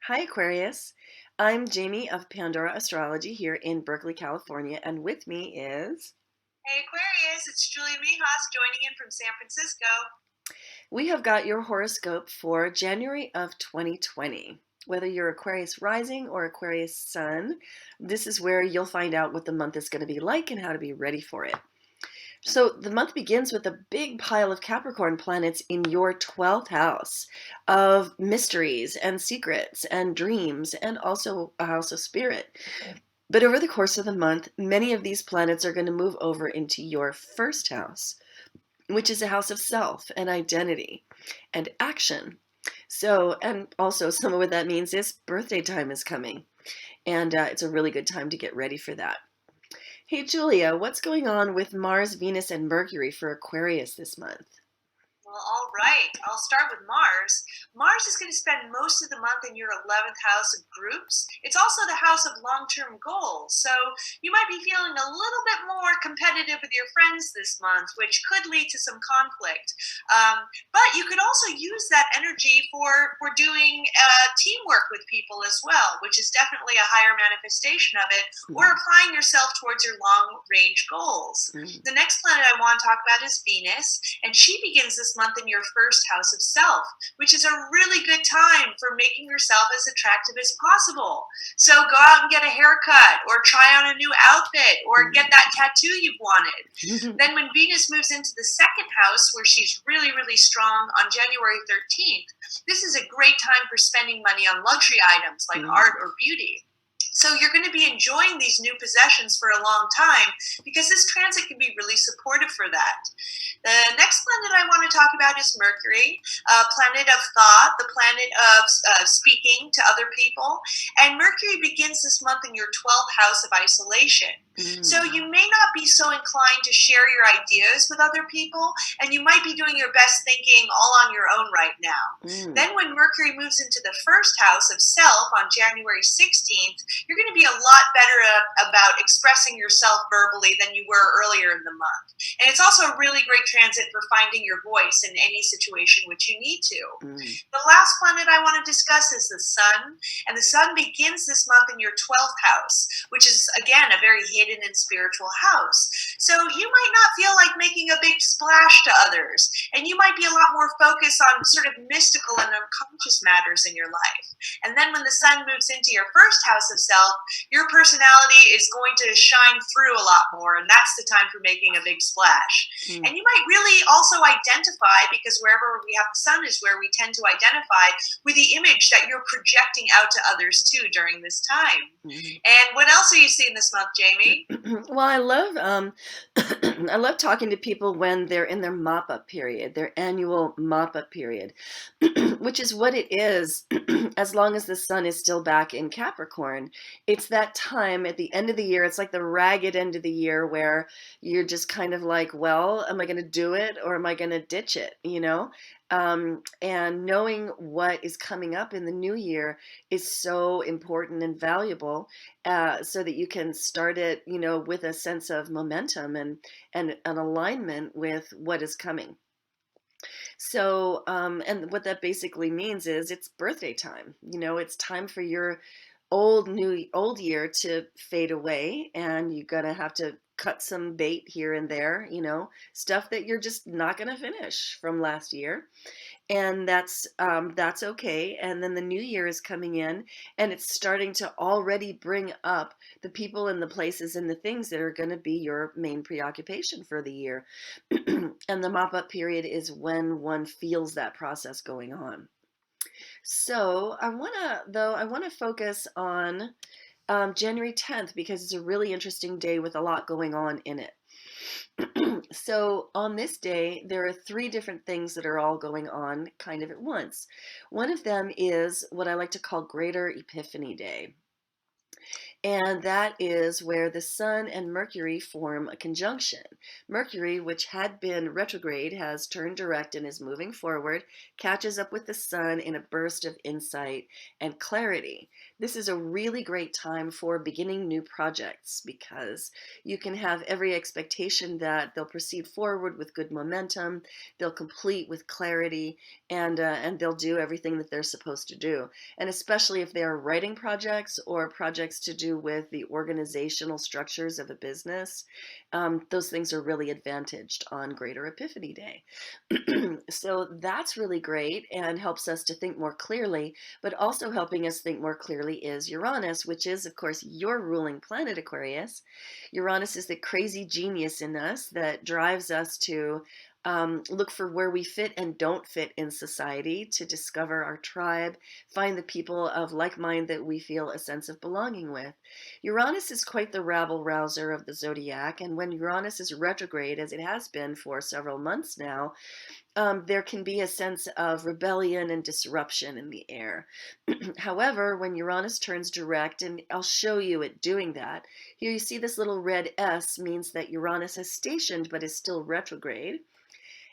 Hi, Aquarius. I'm Jamie of Pandora Astrology here in Berkeley, California, and with me is. Hey Aquarius, it's Julie Mijas joining in from San Francisco. We have got your horoscope for January of 2020. Whether you're Aquarius rising or Aquarius sun, this is where you'll find out what the month is going to be like and how to be ready for it. So the month begins with a big pile of Capricorn planets in your 12th house of mysteries and secrets and dreams, and also a house of spirit. But over the course of the month, many of these planets are going to move over into your first house, which is a house of self and identity and action. So, and also some of what that means is birthday time is coming, and it's a really good time to get ready for that. Hey, Julia, what's going on with Mars, Venus, and Mercury for Aquarius this month? Well, all right. I'll start with Mars. Mars is going to spend most of the month in your 11th house of groups. It's also the house of long term goals. So you might be feeling a little bit more competitive with your friends this month, which could lead to some conflict. But you could also use that energy for doing teamwork with people as well, which is definitely a higher manifestation of it, or Mm, applying yourself towards your long range goals. mm, The next planet I want to talk about is Venus, and she begins this month in your first house of self, which is a really good time for making yourself as attractive as possible. So go out and get a haircut, or try on a new outfit, or get mm. that tattoo you've wanted. Then, when Venus moves into the second house, where she's really, really strong on January 13th, this is a great time for spending money on luxury items like art or beauty. So you're going to be enjoying these new possessions for a long time because this transit can be really supportive for that. The next planet I want to talk about is Mercury, a planet of thought, the planet of speaking to other people. And Mercury begins this month in your 12th house of isolation. So Mm, you may not be so inclined to share your ideas with other people, and you might be doing your best thinking all on your own right now. mm, Then, when Mercury moves into the first house of self on January 16th, you're going to be a lot better about expressing yourself verbally than you were earlier in the month. And it's also a really great transit for finding your voice in any situation which you need to. mm, The last planet I want to discuss is the Sun, and the Sun begins this month in your 12th house, which is, again, a very hidden and spiritual house. So you might not feel like making a big splash to others, and you might be a lot more focused on sort of mystical and unconscious matters in your life. And then when the Sun moves into your first house of self, your personality is going to shine through a lot more, and that's the time for making a big splash. mm. And you might really also identify, because wherever we have the Sun is where we tend to identify with the image that you're projecting out to others too during this time. Mm. And what else are you seeing this month, Jamie? Well, I love I love talking to people when they're in their mop up period, their annual mop up period, which is what it is. As long as the sun is still back in Capricorn, it's that time at the end of the year. It's like the ragged end of the year where you're just kind of like, well, am I going to do it or am I going to ditch it? And knowing what is coming up in the new year is so important and valuable, so that you can start it, with a sense of momentum and an alignment with what is coming. So, and what that basically means is it's birthday time. It's time for your old year to fade away, and you're gonna have to cut some bait here and there. Stuff that you're just not gonna finish from last year, and that's okay. And then the new year is coming in, and it's starting to already bring up the people and the places and the things that are going to be your main preoccupation for the year. And the mop up period is when one feels that process going on. So I want to focus on January 10th because it's a really interesting day with a lot going on in it. So on this day, there are three different things that are all going on kind of at once. One of them is what I like to call Greater Epiphany Day. And that is where the Sun and Mercury form a conjunction. Mercury, which had been retrograde, has turned direct and is moving forward, catches up with the Sun in a burst of insight and clarity. This is a really great time for beginning new projects because you can have every expectation that they'll proceed forward with good momentum, they'll complete with clarity, and they'll do everything that they're supposed to do. And especially if they are writing projects or projects to do with the organizational structures of a business, those things are really advantaged on Greater Epiphany Day. So that's really great and helps us to think more clearly, but also helping us think more clearly is Uranus, which is, of course, your ruling planet, Aquarius. Uranus is the crazy genius in us that drives us to look for where we fit and don't fit in society, to discover our tribe, find the people of like mind that we feel a sense of belonging with. Uranus is quite the rabble rouser of the zodiac, and when Uranus is retrograde, as it has been for several months now, there can be a sense of rebellion and disruption in the air. However, when Uranus turns direct, and I'll show you it doing that, here you see this little red S means that Uranus has stationed but is still retrograde.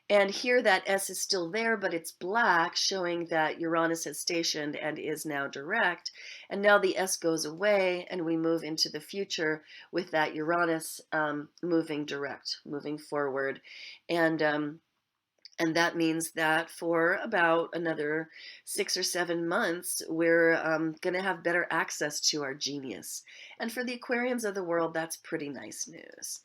And here that S is still there, but it's black, showing that Uranus has stationed and is now direct. And now the S goes away, and we move into the future with that Uranus moving direct, moving forward. And that means that for about another 6 or 7 months, we're going to have better access to our genius. And for the Aquarians of the world, that's pretty nice news.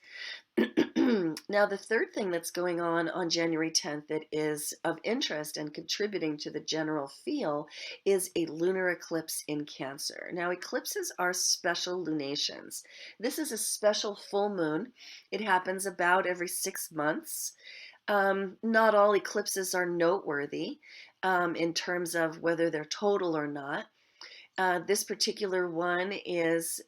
Now, the third thing that's going on January 10th that is of interest and contributing to the general feel is a lunar eclipse in Cancer. Now, eclipses are special lunations. This is a special full moon. It happens about every 6 months. Not all eclipses are noteworthy in terms of whether they're total or not. This particular one is,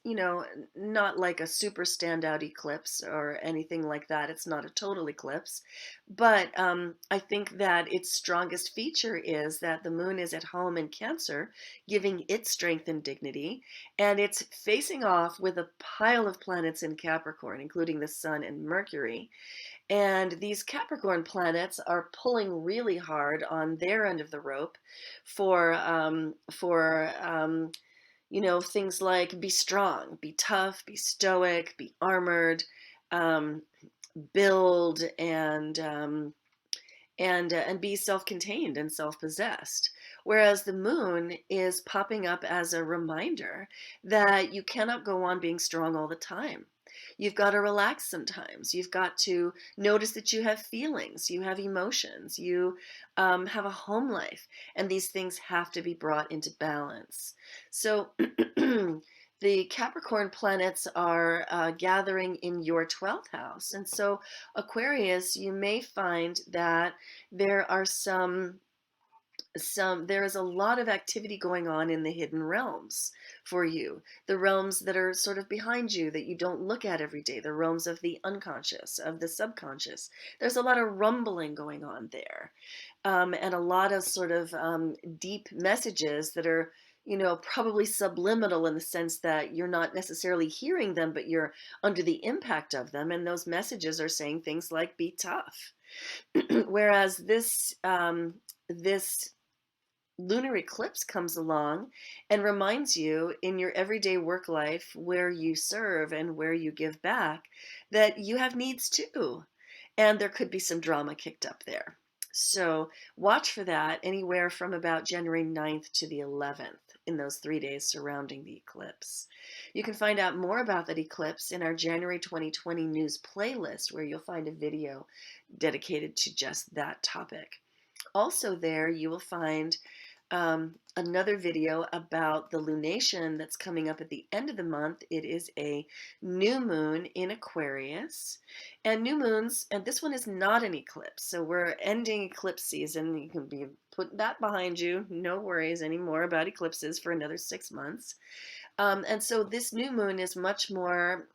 not like a super standout eclipse or anything like that. It's not a total eclipse. But I think that its strongest feature is that the moon is at home in Cancer, giving it strength and dignity. And it's facing off with a pile of planets in Capricorn, including the Sun and Mercury. And these Capricorn planets are pulling really hard on their end of the rope for things like be strong, be tough, be stoic, be armored, um, build, and be self-contained and self-possessed. Whereas the moon is popping up as a reminder that you cannot go on being strong all the time. You've got to relax sometimes. You've got to notice that you have feelings, you have emotions, you have a home life, and these things have to be brought into balance. So the Capricorn planets are gathering in your 12th house. And so, Aquarius, you may find that there are there is a lot of activity going on in the hidden realms for you, the realms that are sort of behind you that you don't look at every day, the realms of the unconscious, of the subconscious. There's a lot of rumbling going on there, and a lot of sort of deep messages that are, probably subliminal in the sense that you're not necessarily hearing them, but you're under the impact of them. And those messages are saying things like be tough. Whereas this lunar eclipse comes along and reminds you in your everyday work life where you serve and where you give back that you have needs too. And there could be some drama kicked up there. So watch for that anywhere from about January 9th to the 11th in those 3 days surrounding the eclipse. You can find out more about that eclipse in our January 2020 news playlist, where you'll find a video dedicated to just that topic. Also there, you will find another video about the lunation that's coming up at the end of the month. It is a new moon in Aquarius. And new moons, and this one is not an eclipse. So we're ending eclipse season. You can be put that behind you. No worries anymore about eclipses for another 6 months. And so this new moon is much more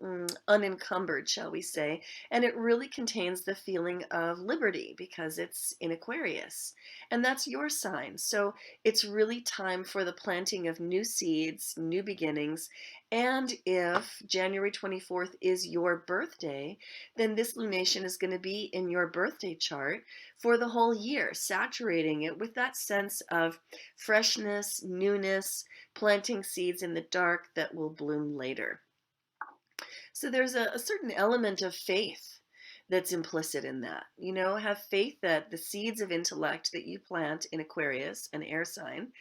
unencumbered, shall we say, and it really contains the feeling of liberty because it's in Aquarius. And that's your sign. So it's really time for the planting of new seeds, new beginnings. And if January 24th is your birthday, then this lunation is going to be in your birthday chart for the whole year, saturating it with that sense of freshness, newness, planting seeds in the dark that will bloom later. So there's a certain element of faith that's implicit in that. Have faith that the seeds of intellect that you plant in Aquarius, an air sign,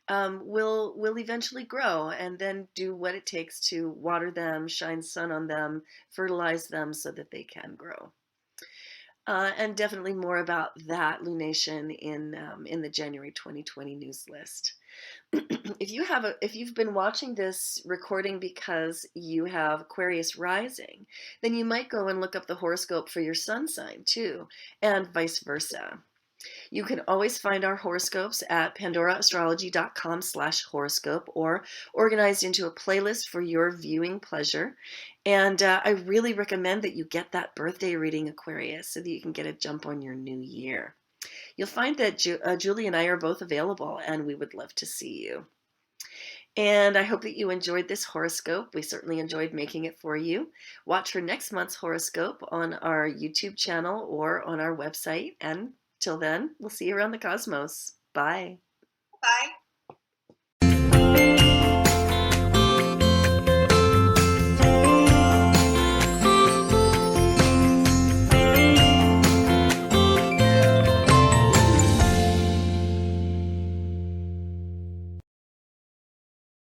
will eventually grow, and then do what it takes to water them, shine sun on them, fertilize them so that they can grow. And definitely more about that lunation in the January 2020 news list. If you've been watching this recording because you have Aquarius rising, then you might go and look up the horoscope for your sun sign too, and vice versa. You can always find our horoscopes at pandoraastrology.com/horoscope, or organized into a playlist for your viewing pleasure. And I really recommend that you get that birthday reading, Aquarius, so that you can get a jump on your new year. You'll find that Julie and I are both available, and we would love to see you. And I hope that you enjoyed this horoscope. We certainly enjoyed making it for you. Watch for next month's horoscope on our YouTube channel or on our website. And till then, we'll see you around the cosmos. Bye. Bye.